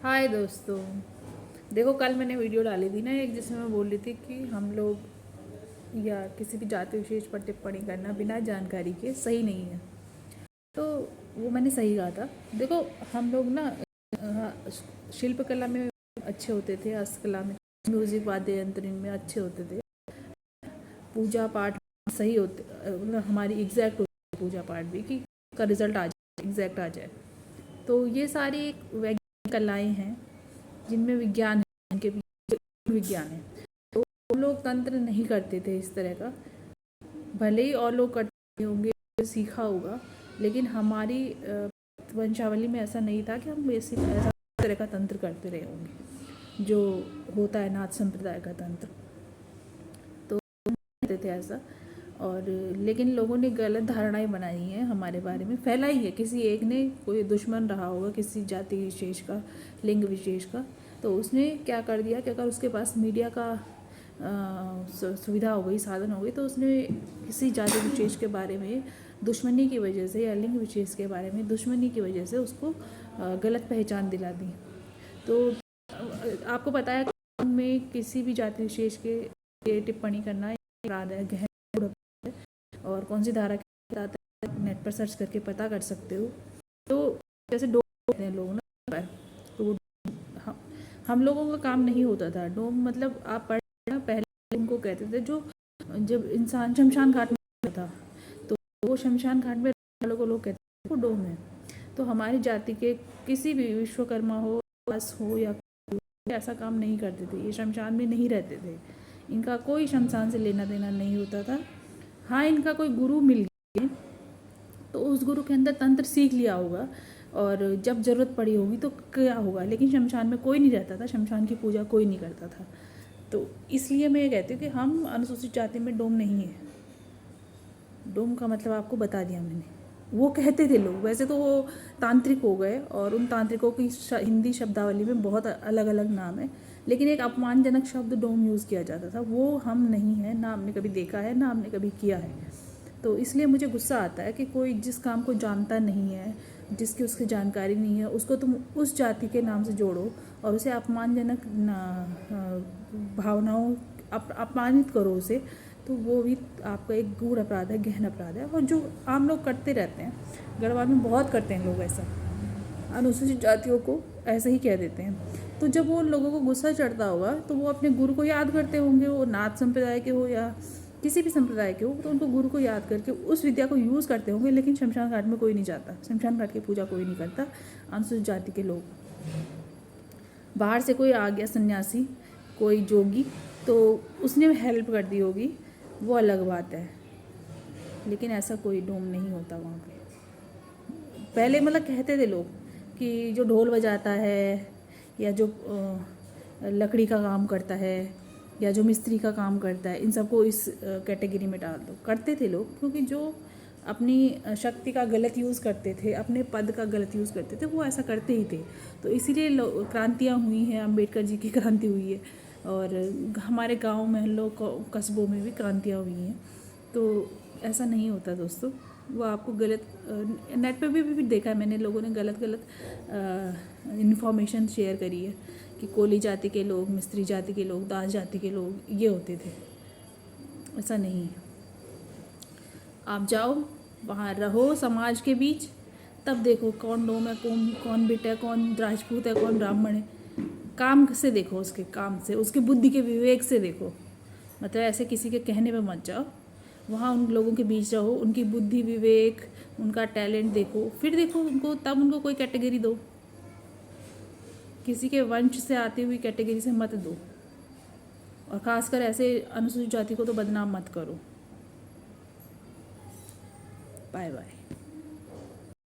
हाय दोस्तों। देखो, कल मैंने वीडियो डाली थी ना एक, जिसमें मैं बोल रही थी कि हम लोग या किसी भी जाति विशेष पर टिप्पणी करना बिना जानकारी के सही नहीं है। तो वो मैंने सही कहा था। देखो, हम लोग ना शिल्पकला में अच्छे होते थे, हस्तकला में, म्यूजिक वाद्य यंत्र में अच्छे होते थे, पूजा पाठ सही होते, मतलब हमारी एग्जैक्ट होती पूजा पाठ भी कि का रिजल्ट आ जाए, एग्जैक्ट आ जाए। तो ये सारी एक वैज्ञानिक कलाएँ हैं जिनमें विज्ञान है, इनके पीछे विज्ञान है। तो वो लोग तंत्र नहीं करते थे इस तरह का, भले ही और लोग करते होंगे, सीखा होगा, लेकिन हमारी वंशावली में ऐसा नहीं था कि हम ऐसा तरह का तंत्र करते रहे होंगे जो होता है नाथ संप्रदाय का तंत्र। तो करते थे ऐसा। और लेकिन लोगों ने गलत धारणाएं बनाई हैं हमारे बारे में, फैलाई है। किसी एक ने, कोई दुश्मन रहा होगा किसी जाति विशेष का, लिंग विशेष का, तो उसने क्या कर दिया कि अगर उसके पास मीडिया का सुविधा हो गई, साधन हो गई, तो उसने किसी जाति विशेष के बारे में दुश्मनी की वजह से या लिंग विशेष के बारे में दुश्मनी की वजह से उसको गलत पहचान दिला दी। तो आपको पता है, कानून में किसी भी जाति विशेष के टिप्पणी करना अपराध है, गहन अपराध है। और कौन सी धारा के तहत नेट पर सर्च करके पता कर सकते हो। तो जैसे डोम कहते हैं लोग ना, तो हम लोगों का काम नहीं होता था। डोम मतलब आप पढ़ना, पहले उनको कहते थे जो जब इंसान शमशान घाट में था, तो वो शमशान घाट में वालों को लोग कहते थे वो डोम है। तो हमारी जाति के किसी भी विश्वकर्मा हो, बस हो या ऐसा काम नहीं करते थे, ये शमशान में नहीं रहते थे, इनका कोई शमशान से लेना देना नहीं होता था। हाँ, इनका कोई गुरु मिल गया तो उस गुरु के अंदर तंत्र सीख लिया होगा, और जब ज़रूरत पड़ी होगी तो क्या होगा, लेकिन शमशान में कोई नहीं रहता था, शमशान की पूजा कोई नहीं करता था। तो इसलिए मैं ये कहती हूँ कि हम अनुसूचित जाति में डोम नहीं है। डोम का मतलब आपको बता दिया मैंने। वो कहते थे लोग, वैसे तो वो तांत्रिक हो गए, और उन तांत्रिकों की हिंदी शब्दावली में बहुत अलग अलग नाम है, लेकिन एक अपमानजनक शब्द डोम यूज़ किया जाता था, वो हम नहीं है, ना हमने कभी देखा है, ना हमने कभी किया है। तो इसलिए मुझे गुस्सा आता है कि कोई जिस काम को जानता नहीं है, जिसकी उसकी जानकारी नहीं है, उसको तुम उस जाति के नाम से जोड़ो और उसे अपमानजनक भावनाओं अपमानित करो उसे, तो वो भी आपका एक गूढ़ अपराध है, गहन अपराध है। और जो आम लोग करते रहते हैं, गढ़वाल में बहुत करते हैं लोग ऐसा, अनुसूचित जातियों को ऐसे ही कह देते हैं। तो जब वो लोगों को गुस्सा चढ़ता होगा तो वो अपने गुरु को याद करते होंगे, वो नाथ संप्रदाय के हो या किसी भी संप्रदाय के हो, तो उनको गुरु को याद करके उस विद्या को यूज़ करते होंगे। लेकिन शमशान घाट में कोई नहीं जाता, शमशान घाट की पूजा कोई नहीं करता अनुसूचित जाति के लोग। बाहर से कोई आ गया सन्यासी, कोई जोगी, तो उसने हेल्प कर दी होगी, वो अलग बात है, लेकिन ऐसा कोई डोम नहीं होता वहाँ पे। पहले मतलब कहते थे लोग कि जो ढोल बजाता है, या जो लकड़ी का काम करता है, या जो मिस्त्री का काम करता है, इन सबको इस कैटेगरी में डाल दो। करते थे लोग, क्योंकि जो अपनी शक्ति का गलत यूज़ करते थे, अपने पद का गलत यूज़ करते थे, वो ऐसा करते ही थे। तो इसीलिए क्रांतियाँ हुई हैं, अम्बेडकर जी की क्रांति हुई है, और हमारे गांव महलों कस्बों में भी क्रांतियाँ हुई हैं। तो ऐसा नहीं होता दोस्तों, वो आपको गलत नेट पे भी देखा है मैंने, लोगों ने गलत गलत इन्फॉर्मेशन शेयर करी है कि कोली जाति के लोग, मिस्त्री जाति के लोग, दास जाति के लोग ये होते थे। ऐसा नहीं है। आप जाओ, वहाँ रहो समाज के बीच, तब देखो कौन डोम है, कौन कौन बिट है, कौन राजपूत है, कौन ब्राह्मण है। काम से देखो, उसके काम से, उसके बुद्धि के विवेक से देखो। मतलब ऐसे किसी के कहने पे मत जाओ, वहाँ उन लोगों के बीच रहो, उनकी बुद्धि विवेक, उनका टैलेंट देखो, फिर देखो उनको, तब उनको कोई कैटेगरी दो। किसी के वंश से आती हुई कैटेगरी से मत दो, और ख़ासकर ऐसे अनुसूचित जाति को तो बदनाम मत करो। Bye bye.